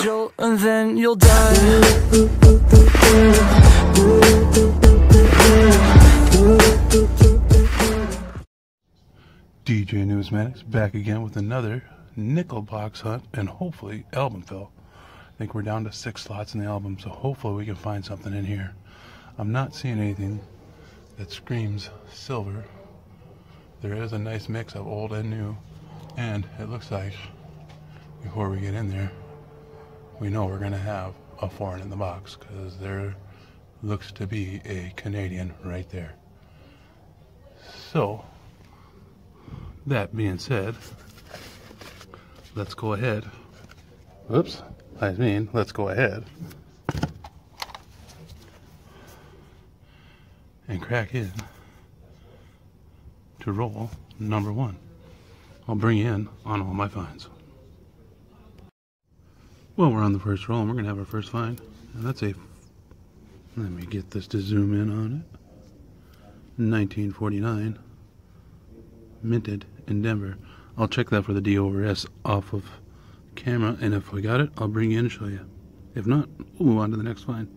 jolt and then you'll die. DJ Newsmatics back again with another nickel box hunt and hopefully album fill. I think we're down to 6 slots in the album, so hopefully we can find something in here. I'm not seeing anything that screams silver. There is a nice mix of old and new, and it looks like before we get in there, we know we're going to have a foreign in the box, because there looks to be a Canadian right there. So, that being said, let's go ahead. Let's go ahead and crack in to roll number 1. I'll bring you in on all my finds. Well, we're on the first roll, and we're going to have our first find. And that's a, let me get this to zoom in on it, 1949, minted in Denver. I'll check that for the D/S off of camera, and if we got it, I'll bring you in and show you. If not, we'll move on to the next find.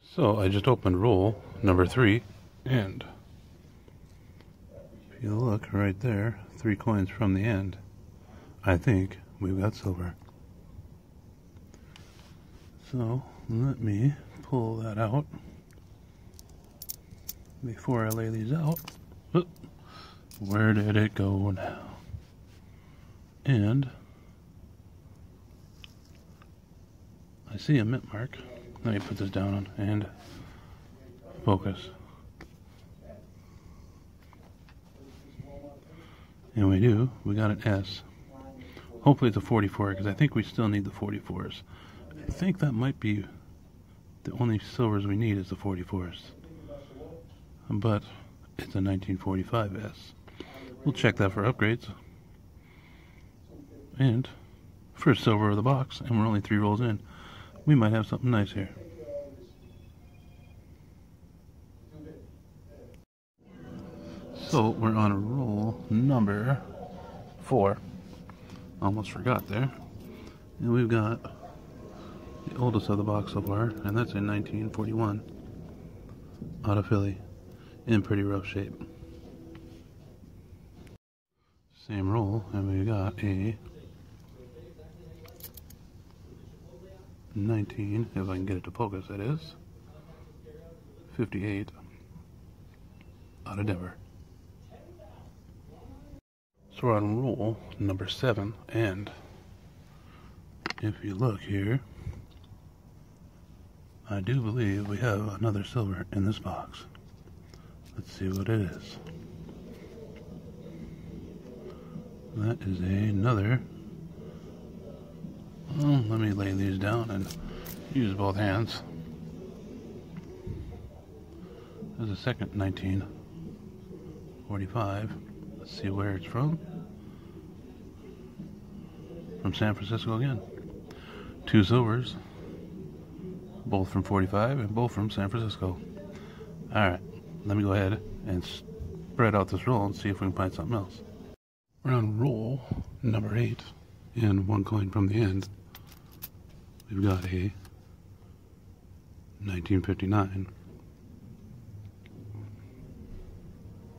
So, I just opened roll number 3, and if you look right there, 3 coins from the end, I think we've got silver. So, let me pull that out before I lay these out. Oop. Where did it go now? And I see a mint mark. Let me put this down on and focus. And we do. We got an S. Hopefully it's a 44, because I think we still need the 44s. I think that might be the only silvers we need is the 44s. But it's a 1945 S. We'll check that for upgrades. And first silver of the box, and we're only 3 rolls in. We might have something nice here. So we're on a roll number 4. Almost forgot there. And we've got the oldest of the box so far, and that's in 1941 out of Philly, in pretty rough shape. Same roll, and we got a 19, if I can get it to focus, that is 58 out of Denver. So we're on roll number 7, and if you look here, I do believe we have another silver in this box. Let's see what it is. That is another. Well, let me lay these down and use both hands. There's a second 1945. Let's see where it's from. From San Francisco again. 2 silvers. Both from 45 and both from San Francisco. Alright, let me go ahead and spread out this roll and see if we can find something else. We're on roll number 8, and 1 coin from the end. We've got a 1959.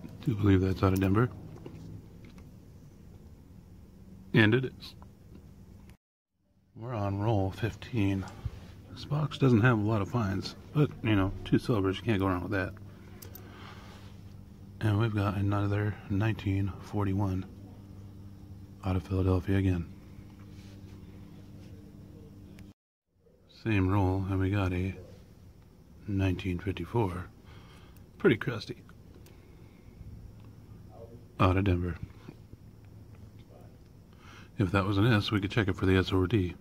I do believe that's out of Denver. And it is. We're on roll 15. This box doesn't have a lot of finds, but, you know, 2 silvers, you can't go wrong with that. And we've got another 1941 out of Philadelphia again. Same roll, and we got a 1954. Pretty crusty. Out of Denver. If that was an S, we could check it for the S or D.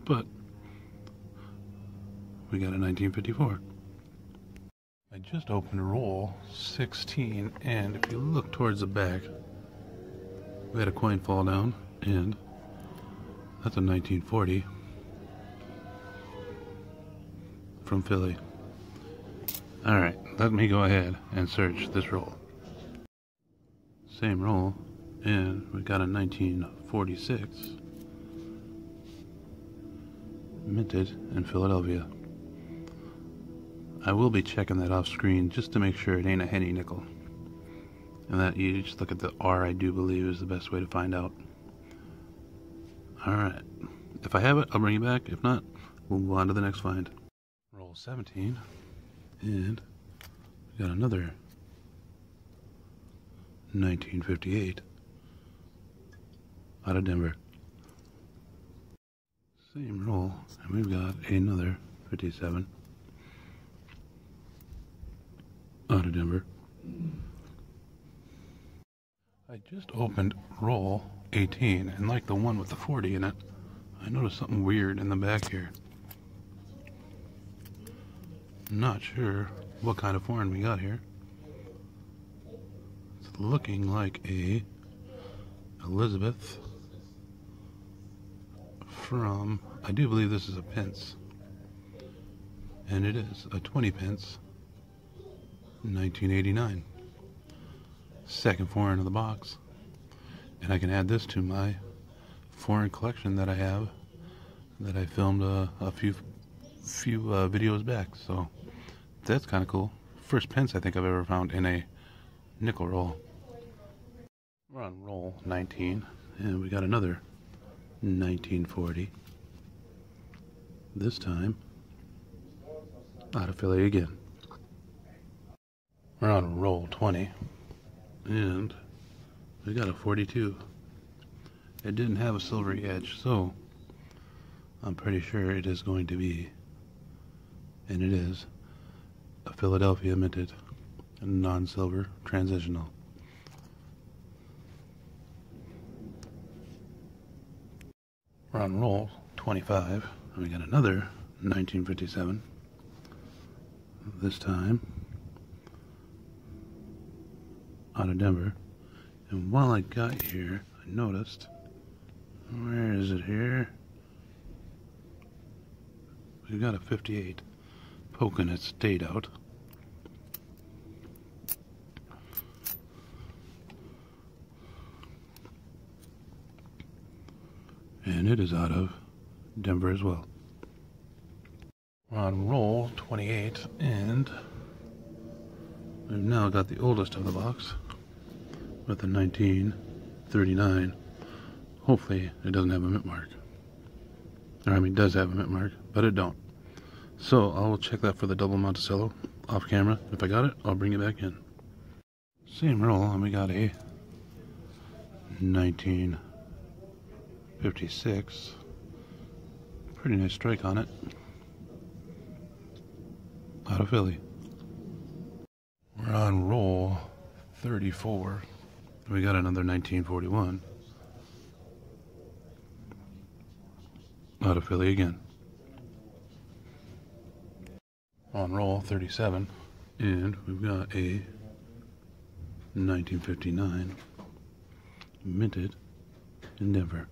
But we got a 1954. I just opened roll 16, and if you look towards the back, we had a coin fall down, and that's a 1940 from Philly. Alright, let me go ahead and search this roll. Same roll, and we got a 1946 minted in Philadelphia. I will be checking that off screen just to make sure it ain't a henny nickel. And that you just look at the R, I do believe, is the best way to find out. Alright. If I have it, I'll bring it back. If not, we'll move on to the next find. Roll 17. And we got another 1958 out of Denver. Same roll, and we've got another 57 out of Denver. I just opened roll 18, and like the one with the 40 in it, I noticed something weird in the back here. Not sure what kind of foreign we got here. It's looking like a Elizabeth from, I do believe this is a pence, and it is a 20 pence, 1989. Second foreign of the box, and I can add this to my foreign collection that I have, that I filmed a few videos back. So that's kind of cool. First pence I think I've ever found in a nickel roll. We're on roll 19, and we got another 1940. This time out of Philly again. We're on roll 20, and we got a 42. It didn't have a silvery edge, so I'm pretty sure it is going to be, and it is, a Philadelphia minted non-silver transitional. We're on roll 25, and we got another 1957. This time out of Denver. And while I got here, I noticed, where is it here? We've got a 58 poking its date out. And it is out of Denver as well. We're on roll 28, and we've now got the oldest of the box with the 1939. Hopefully it doesn't have a mint mark. Or I mean, it does have a mint mark, but it don't. So I will check that for the double Monticello off camera. If I got it, I'll bring it back in. Same roll, and we got a 1956. Pretty nice strike on it. Out of Philly. We're on roll 34. We got another 1941. Out of Philly again. On roll 37, and we've got a 1959 minted in Denver.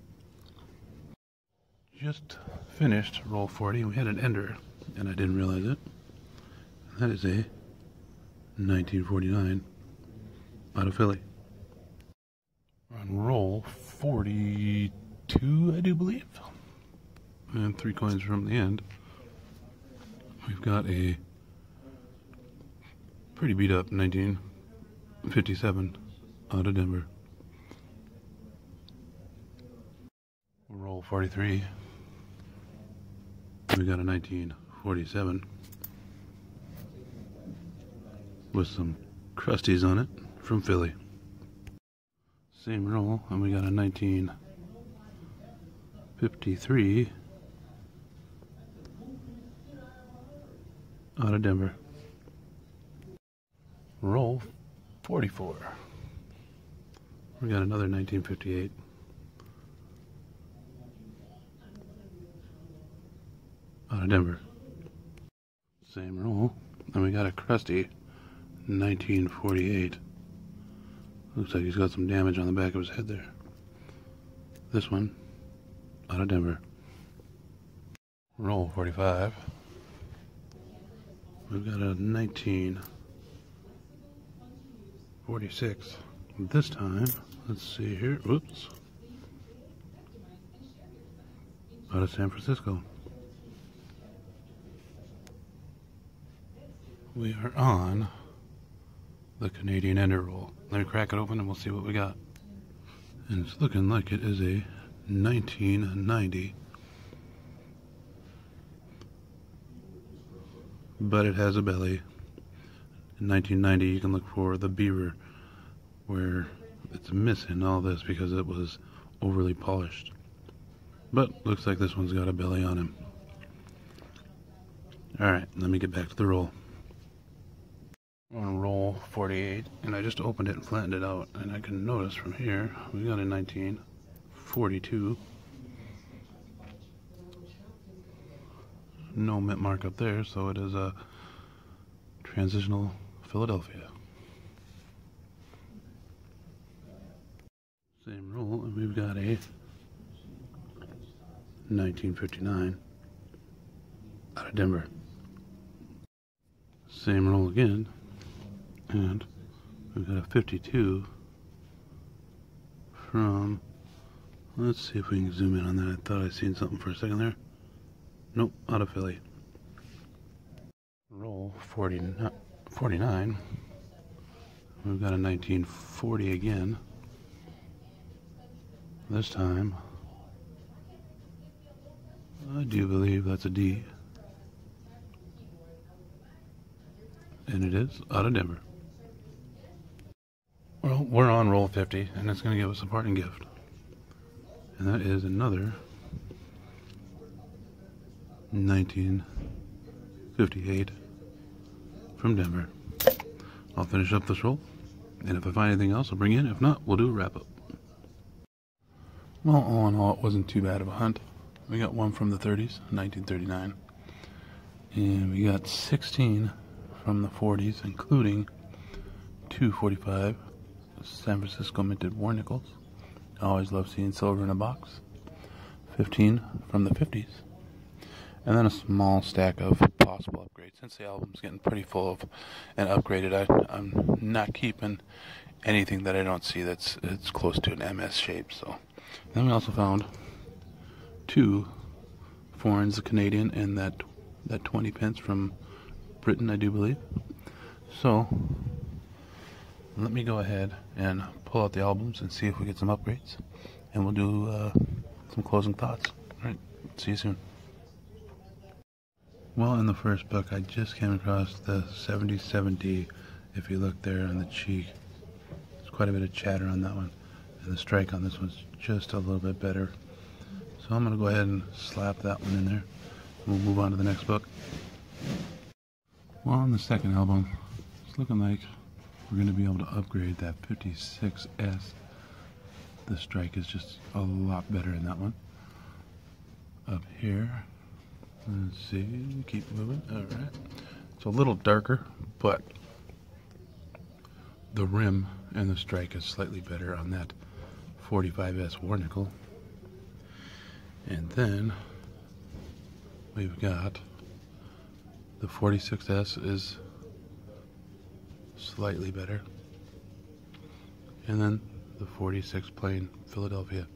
Just finished roll 40. We had an ender, and I didn't realize it. That is a 1949 out of Philly. We're on roll 42, I do believe. And 3 coins from the end. We've got a pretty beat up 1957 out of Denver. Roll 43. We got a 1947 with some crusties on it from Philly. Same roll, and we got a 1953 out of Denver. Roll 44. We got another 1958 out of Denver. Same roll, and we got a crusty 1948. Looks like he's got some damage on the back of his head there. This one out of Denver. Roll 45. We've got a 1946. This time, let's see here. Whoops. Out of San Francisco. We are on the Canadian Ender roll. Let me crack it open and we'll see what we got. And it's looking like it is a 1990. But it has a belly. In 1990 you can look for the beaver, where it's missing all this because it was overly polished. But looks like this one's got a belly on him. Alright, let me get back to the roll. We're on roll 48, and I just opened it and flattened it out, and I can notice from here we got a 1942. No mint mark up there, so it is a transitional Philadelphia. Same roll, and we've got a 1959 out of Denver. Same roll again, and we've got a 52 from, let's see if we can zoom in on that. I thought I seen something for a second there. Nope, out of Philly. Roll 49. We've got a 1940 again. This time, I do believe that's a D. And it is out of Denver. Well, we're on roll 50, and it's going to give us a parting gift. And that is another 1958 from Denver. I'll finish up this roll, and if I find anything else, I'll bring in. If not, we'll do a wrap-up. Well, all in all, it wasn't too bad of a hunt. We got one from the 30s, 1939, and we got 16 from the 40s, including 245 San Francisco minted war nickels. I always love seeing silver in a box. 15 from the 50s. And then a small stack of possible upgrades. Since the album's getting pretty full of and upgraded, I'm not keeping anything that I don't see that's close to an MS shape. So then we also found 2 foreigns, a Canadian and that 20 pence from Britain, I do believe. So let me go ahead and pull out the albums and see if we get some upgrades, and we'll do some closing thoughts. All right, see you soon. Well, in the first book, I just came across the 77D. If you look there on the cheek, there's quite a bit of chatter on that one, and the strike on this one's just a little bit better. So I'm going to go ahead and slap that one in there. We'll move on to the next book. Well, on the second album, it's looking like we're going to be able to upgrade that 56S. The strike is just a lot better in that one. Up here, let's see, keep moving. Alright, it's a little darker, but the rim and the strike is slightly better on that 45S war nickel. And then we've got the 46S is slightly better, and then the 46 plain Philadelphia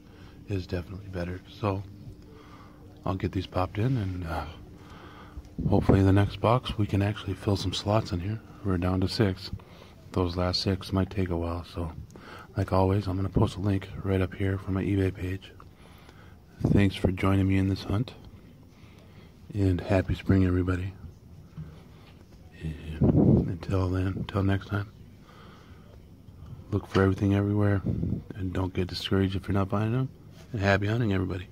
is definitely better. So I'll get these popped in, and hopefully in the next box we can actually fill some slots in here. We're down to 6. Those last 6 might take a while, so like always, I'm going to post a link right up here for my eBay page. Thanks for joining me in this hunt, and happy spring, everybody. And until then, until next time, look for everything everywhere, and don't get discouraged if you're not finding them, and happy hunting, everybody.